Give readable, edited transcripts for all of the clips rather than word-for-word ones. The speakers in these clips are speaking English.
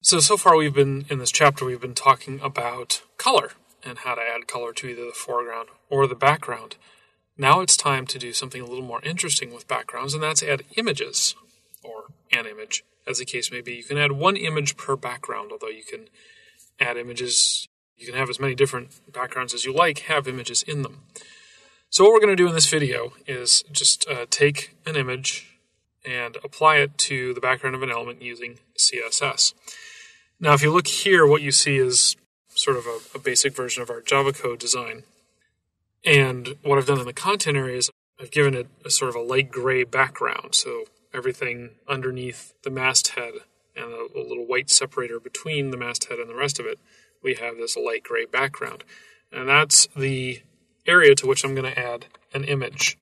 So far in this chapter, we've been talking about color and how to add color to either the foreground or the background. Now it's time to do something a little more interesting with backgrounds, and that's add images, or an image, as the case may be. You can add one image per background, although you can add images, you can have as many different backgrounds as you like, have images in them. So what we're going to do in this video is just take an image and apply it to the background of an element using CSS. Now, if you look here, what you see is sort of a basic version of our Java code design. And what I've done in the content area is I've given it a sort of a light gray background. So everything underneath the masthead and a little white separator between the masthead and the rest of it, we have this light gray background. And that's the area to which I'm going to add an image.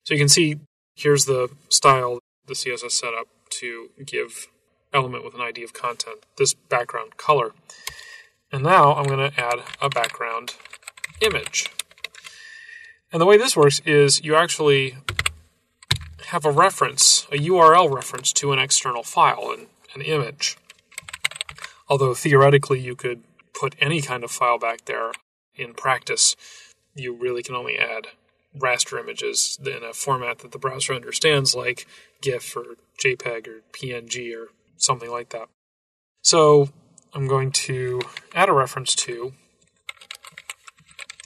So you can see here's the style the CSS set up to give element with an ID of content, this background color. And now I'm going to add a background image. And the way this works is you actually have a reference, a URL reference to an external file, an image. Although theoretically you could put any kind of file back there. In practice, you really can only add raster images in a format that the browser understands, like GIF or JPEG or PNG or something like that. So I'm going to add a reference to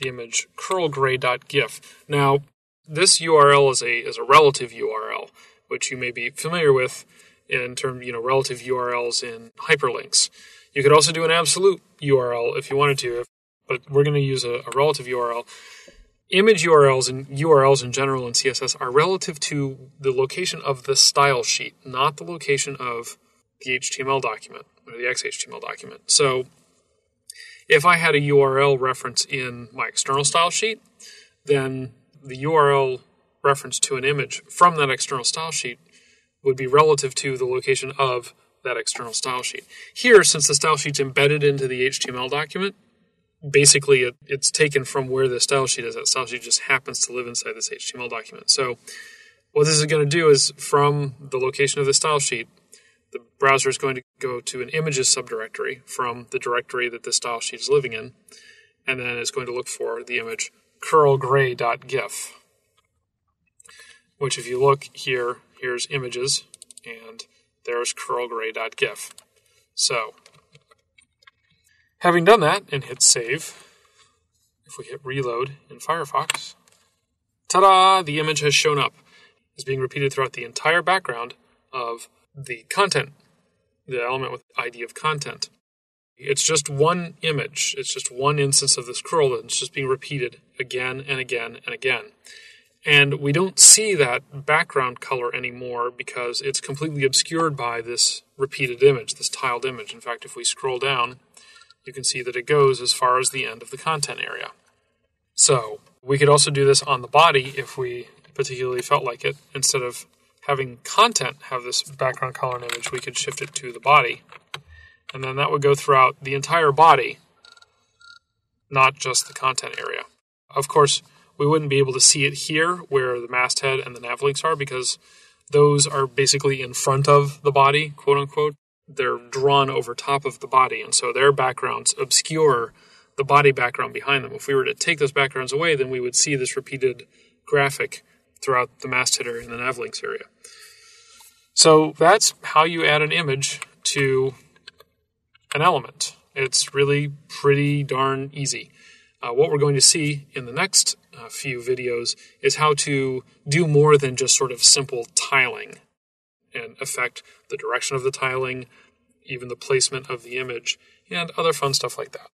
the image curlgray.gif. Now, this URL is a relative URL, which you may be familiar with in terms, relative URLs in hyperlinks. You could also do an absolute URL if you wanted to, but we're going to use a relative URL. Image URLs and URLs in general in CSS are relative to the location of the style sheet, not the location of the HTML document or the XHTML document. So if I had a URL reference in my external style sheet, then the URL reference to an image from that external style sheet would be relative to the location of that external style sheet. Here, since the style sheet's embedded into the HTML document, basically it's taken from where the style sheet is. That style sheet just happens to live inside this HTML document. So what this is going to do is from the location of the style sheet, the browser is going to go to an images subdirectory from the directory that the style sheet is living in, and then it's going to look for the image curlgray.gif, which if you look here, here's images, and there's curlgray.gif. So, having done that and hit save, if we hit reload in Firefox, ta-da! The image has shown up. It's being repeated throughout the entire background of the content, the element with ID of content. It's just one image. It's just one instance of this curl that's just being repeated again and again and again. And we don't see that background color anymore because it's completely obscured by this repeated image, this tiled image. In fact, if we scroll down, you can see that it goes as far as the end of the content area. So we could also do this on the body if we particularly felt like it. Instead of having content have this background color and image, we could shift it to the body. And then that would go throughout the entire body, not just the content area. Of course, we wouldn't be able to see it here where the masthead and the nav links are because those are basically in front of the body, quote unquote. They're drawn over top of the body, and so their backgrounds obscure the body background behind them. If we were to take those backgrounds away, then we would see this repeated graphic throughout the masthead area and the nav links area. So that's how you add an image to an element. It's really pretty darn easy. What we're going to see in the next few videos is how to do more than just sort of simple tiling and affect the direction of the tiling, even the placement of the image, and other fun stuff like that.